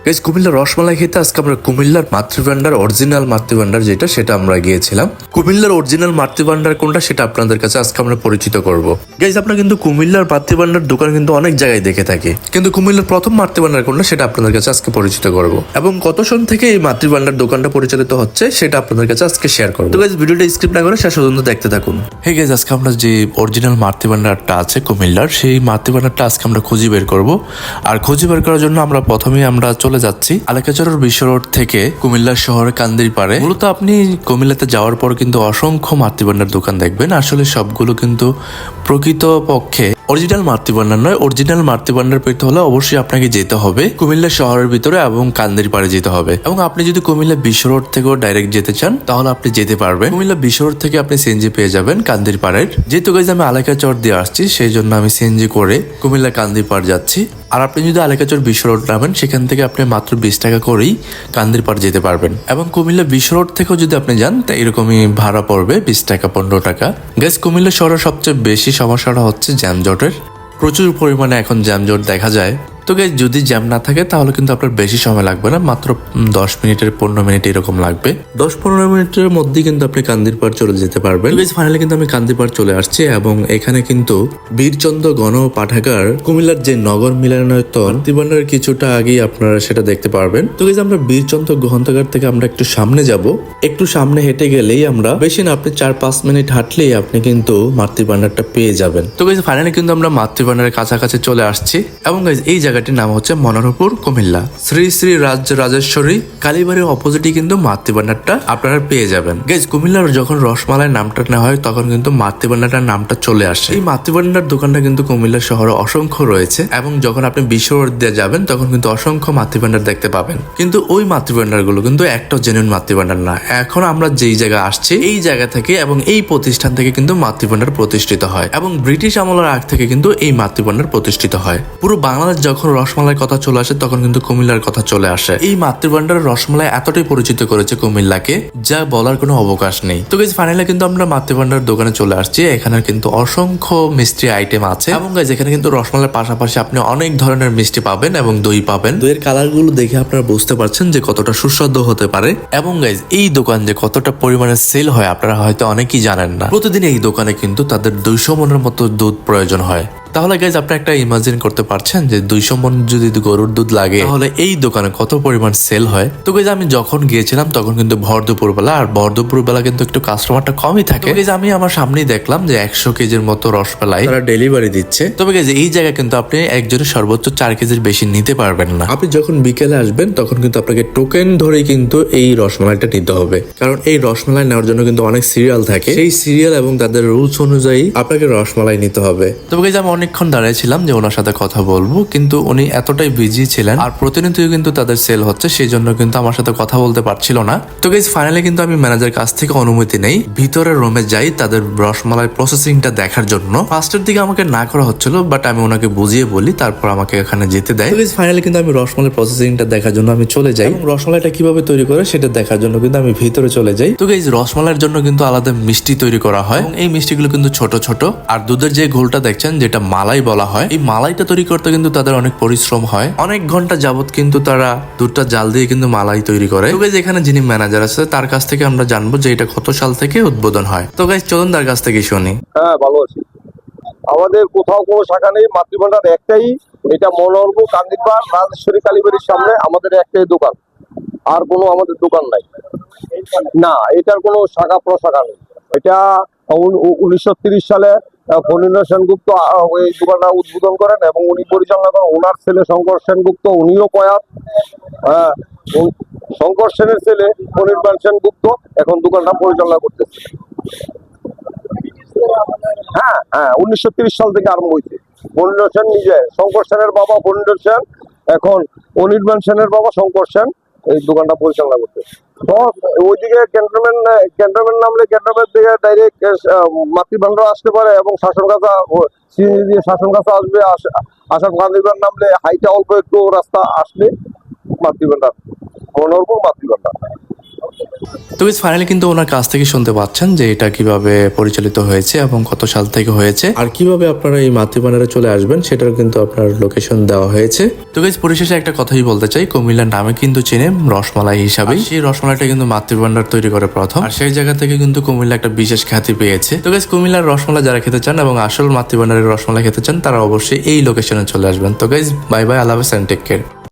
Guys কুমিল্লার রসমালাই খেতে আজকে আমরা কুমিল্লার মাতৃভান্ডার অরিজিনাল মাতৃভান্ডার যেটা সেটা আমরা গিয়েছিলাম। কুমিল্লার অরিজিনাল মাতৃভান্ডার কোনটা সেটা আপনাদের কাছে আজকে আমরা পরিচিত করব। গাইস আপনারা কিন্তু কুমিল্লার মাতৃভান্ডার দোকান কিন্তু অনেক জায়গায় দেখে থাকি, কিন্তু কুমিল্লার প্রথম মাতৃভান্ডার কোনটা সেটা আপনাদের কাছে আজকে পরিচিত করব এবং কত সন থেকে এই মাতৃভান্ডার দোকানটা পরিচালিত হচ্ছে সেটা আপনাদের কাছে আজকে শেয়ার করব। তো গাইস ভিডিওটা স্কিপ না করে শেষ পর্যন্ত দেখতে থাকুন। হে গাইস আজকে আমরা যে অরিজিনাল মাতৃভান্ডারটা আছে কুমিল্লার, সেই মাতৃভান্ডারটা আজকে আমরা খুঁজে বের করব। আর খুঁজে বের করার জন্য আমরা প্রথমেই আমরা চলে যাচ্ছি আলেকাচরের বিশ্ব রোড থেকে কুমিল্লা শহরের কান্দির পাড়ে। মূলত আপনি কুমিল্লাতে যাওয়ার পর কিন্তু অসংখ্য মাতৃভান্ডার দোকান দেখবেন, আসলে সবগুলো কিন্তু প্রকৃত পক্ষে অরিজিনাল মাতৃভান্ডার নয়। অরিজিনাল মাতৃভান্ডার পেতে হলে অবশ্যই আপনাকে যেতে হবে কুমিল্লা শহরের ভিতরে এবং কান্দির পাড়ে যেতে হবে। এবং আপনি যদি কুমিল্লা বিশ্ব রোড থেকেও ডাইরেক্ট যেতে চান তাহলে আপনি যেতে পারবেন। কুমিল্লা বিশ্ব রোড থেকে আপনি সিএনজি পেয়ে যাবেন কান্দির পাড়ের। যেহেতু গাইজ আমি আলেকাচর দিয়ে আসছি সেই জন্য আমি সিএনজি করে কুমিল্লা কান্দির পাড় যাচ্ছি। আর আপনি যদি আলেকাচর বিশ্ব রোড নামেন সেখান থেকে আপনি মাত্র 20 টাকা করেই কান্দির পাড় যেতে পারবেন। এবং কুমিল্লা বিশ্ব রোড থেকেও যদি আপনি যান তা এরকমই ভাড়া পড়বে 20 টাকা 15 টাকা। গাইজ কুমিল্লা শহরের সবচেয়ে বেশি সমস্যাটা হচ্ছে জ্যামজটের। প্রচুর পরিমাণে এখন জ্যামজট দেখা যায়। তো গাইজ যদি জ্যাম না থাকে তাহলে কিন্তু আপনার বেশি সময় লাগবে না, মাত্র 10 মিনিটের 15 মিনিট এরকম লাগবে। 10-15 মিনিটের মধ্যে কিন্তু আপনি কান্দির পাড় চলে যেতে পারবেন। গাইজ ফাইনালি কিন্তু আমি কান্দির পাড় চলে আসছি এবং এখানে কিন্তু বীরচন্দ্র গণ পাঠাগার কুমিল্লার যে নগর মিলনায়তন মাতৃভান্ডারের কিছুটা আগেই আপনারা সেটা দেখতে পারবেন। তো গাইজ আমরা বীরচন্দ্র গ্রন্থাগার থেকে আমরা একটু সামনে যাব, একটু সামনে হেঁটে গেলেই আমরা বেশি না আপনি 4-5 মিনিট হাঁটলেই আপনি কিন্তু মাতৃভান্ডারটা পেয়ে যাবেন। তো গাইজ ফাইনালি কিন্তু আমরা মাতৃভান্ডারের কাছাকাছি চলে আসছি এবং গাইজ এই জায়গাটির নাম হচ্ছে মনোহরপুর কুমিল্লা। শ্রী শ্রী রাজেশ্বরী কালীবাড়ির অপোজিটে কিন্তু মাতৃভান্ডারটা আপনারা পেয়ে যাবেন। গাইজ কুমিল্লার যখন রসমালাই নামটা নেওয়া হয় তখন কিন্তু মাতৃভান্ডারটার নামটা চলে আসে। এই মাতৃভান্ডার দোকানটা কিন্তু কুমিল্লা শহরে অসংখ্য রয়েছে এবং যখন আপনি বিশ্ব রোড দিয়ে যাবেন তখন কিন্তু অসংখ্য মাতৃভান্ডার দেখতে পাবেন। কিন্তু ওই মাতৃভান্ডার গুলো কিন্তু একটা জেনুইন মাতৃভান্ডার না। এখন আমরা যেই জায়গায় আসছি এই জায়গা থেকে এবং এই প্রতিষ্ঠান থেকে কিন্তু মাতৃভান্ডার প্রতিষ্ঠিত হয় এবং ব্রিটিশ আমলের আগ থেকে কিন্তু এই মাতৃভান্ডার প্রতিষ্ঠিত হয়। পুরো বাংলাদেশ যখন রসমালাই কথা চলে আসে তখন কিন্তু কুমিল্লার কথা চলে আসে। এই মাতৃভান্ডারের রসমালাই এতটাই পরিচিত করেছে কুমিল্লাকে যা বলার কোনো অবকাশ নেই। তো গাইজ ফাইনালি কিন্তু আমরা মাতৃভান্ডার দোকানে চলে আসছি। এখানে কিন্তু অসংখ্য মিষ্টি আইটেম আছে এবং গাইজ এখানে কিন্তু রসমালাইয়ের পাশাপাশি আপনি অনেক ধরনের মিষ্টি পাবেন এবং দই পাবেন। দইয়ের কালার গুলো দেখে আপনারা বুঝতে পারছেন যে কতটা সুস্বাদু হতে পারে। এবং গাইজ এই দোকান যে কতটা পরিমাণে সেল হয় আপনারা হয়তো অনেকেই জানেন না। প্রতিদিন এই দোকানে কিন্তু তাদের 200 মনের মতো দুধ প্রয়োজন হয়। তাহলে গাইজ আপনি একটা ইমাজিন করতে পারছেন যে 200 মন যদি গরুর দুধ লাগে তাহলে এই দোকানে কত পরিমাণ সেল হয়। তো গাইজ আমি যখন গিয়েছিলাম তখন কিন্তু ভর দুপুরবেলা, আর ভর দুপুরবেলা কিন্তু একটু কাস্টমারটা কমই থাকে। গাইজ আমি আমার সামনেই দেখলাম যে 100 কেজির মতো রসমালাই তারা ডেলিভারি দিচ্ছে। তবে গাইজ এই জায়গায় কিন্তু আপনি একজনের সর্বোচ্চ 4 কেজির বেশি নিতে পারবেন না। আপনি যখন বিকেলে আসবেন তখন কিন্তু আপনাকে টোকেন ধরে কিন্তু এই রসমালাইটা নিতে হবে, কারণ এই রসমালাই নেওয়ার জন্য কিন্তু অনেক সিরিয়াল থাকে। সেই সিরিয়াল এবং তাদের রুলস অনুযায়ী আপনাকে রসমালাই নিতে হবে। তবে গাইজ আমি অনেকক্ষণ দাঁড়িয়েছিলাম যে ওনার সাথে কথা বলবো, কিন্তু উনি এতটাই বিজি ছিলেন আর প্রতিনিয়তই কিন্তু তাদের সেল হচ্ছে সেই জন্য কিন্তু আমার সাথে কথা বলতে পারছিল না। তো গাইজ ফাইনালি কিন্তু আমি ম্যানেজার কাছ থেকে অনুমতি নেই, ভিতরের রুমে যাই তাদের রসমালাই প্রসেসিংটা দেখার জন্য। ফার্স্টের দিকে আমাকে না করা হচ্ছিল, বাট আমি ওনাকে বুঝিয়ে বলি, তারপর আমাকে এখানে যেতে দেয়। তো গাইজ ফাইনালি কিন্তু আমি রসমালাই প্রসেসিংটা দেখার জন্য আমি চলে যাই এবং রসমালাইটা কিভাবে তৈরি করে সেটা দেখার জন্য কিন্তু আমি ভিতরে চলে যাই। তো গাইজ রসমালাইয়ের জন্য কিন্তু আলাদা মিষ্টি তৈরি করা হয় এবং এই মিষ্টিগুলো কিন্তু ছোট ছোট। আর দুধের যে ঘোলটা দেখছেন যেটা মালাই বলা হয়, এই মালাইটা তৈরি করতে কিন্তু তাদের অনেক পরিশ্রম হয়। অনেক ঘন্টা যাবত কিন্তু তারা দুধটা জাল দিয়ে কিন্তু মালাই তৈরি করে। তো গাইজ এখানে যিনি ম্যানেজার আছে তার কাছ থেকে আমরা জানবো যে এটা কত সাল থেকে উদ্বোধন হয়। তো গাইজ চলুন তার কাছ থেকে শুনি। হ্যাঁ, ভালো আছি। আমাদের কোথাও কোনো শাখা নেই, মাতৃভান্ডার একটাই, এটা মনোহরপুর কান্দিরপাড় রাজেশ্বরী কালীবাড়ির সামনে আমাদের একটাই দোকান, আর কোনো আমাদের দোকান নাই। না, এটার কোনো শাখা প্রশাখা নেই। এটা 1930 সালে ফণীন্দ্র সেনগুপ্ত এই দোকানটা উদ্বোধন করেন এবং উনি পরিচালনা করেন। ওনার ছেলে শঙ্কর সেনগুপ্ত, উনিও প্রয়াত। শঙ্কর সেনের ছেলে ফণীন্দ্র সেনগুপ্ত এখন দোকানটা পরিচালনা করতেছে। হ্যাঁ হ্যাঁ, 1930 সাল থেকে আরম্ভ হয়েছে। ফণীন্দ্র সেন নিজে, শঙ্কর সেনের বাবা ফণীন্দ্র সেন, এখন অনির্বাণ সেনের বাবা শঙ্কর সেন এই দোকানটা পরিচালনা করতে। তো ওইদিকে ক্যান্টনমেন্ট নামলে ক্যান্টনমেন্ট থেকে ডাইরেক্ট মাতৃভান্ডার আসতে পারে এবং শাসনগাছা সিএনজি দিয়ে শাসনগাছা আসবে। আসাম গান্ধীবান নামলে হাইটা অল্প একটু রাস্তা আসলে মাতৃভান্ডার, মনোহরপুর মাতৃভান্ডার। তো গাইস ফাইনালি কিন্তু ওনার কাছ থেকে শুনতে পাচ্ছেন যে এটা কিভাবে পরিচালিত হয়েছে এবং কত সাল থেকে হয়েছে আর কিভাবে আপনারা এই মাতৃভান্ডারে চলে আসবেন সেটার কিন্তু আপনার লোকেশন দেওয়া হয়েছে। তো গাইস পরিশেষে একটা কথাই বলতে চাই, কুমিল্লার নামে কিন্তু চেনে রসমালাই হিসাবে, সেই রসমালাইটা কিন্তু মাতৃভান্ডার তৈরি করে প্রথম, আর সেই জায়গা থেকে কিন্তু কুমিল্লা একটা বিশেষ খ্যাতি পেয়েছে। তো গাইস কুমিল্লার রসমালাই যারা খেতে চান এবং আসল মাতৃভান্ডারের রসমালাই খেতে চান তারা অবশ্যই এই লোকেশনে চলে আসবেন। তো গাইস বাই বাই, আল্লাহ হাফেজ এন্ড টেক কেয়ার।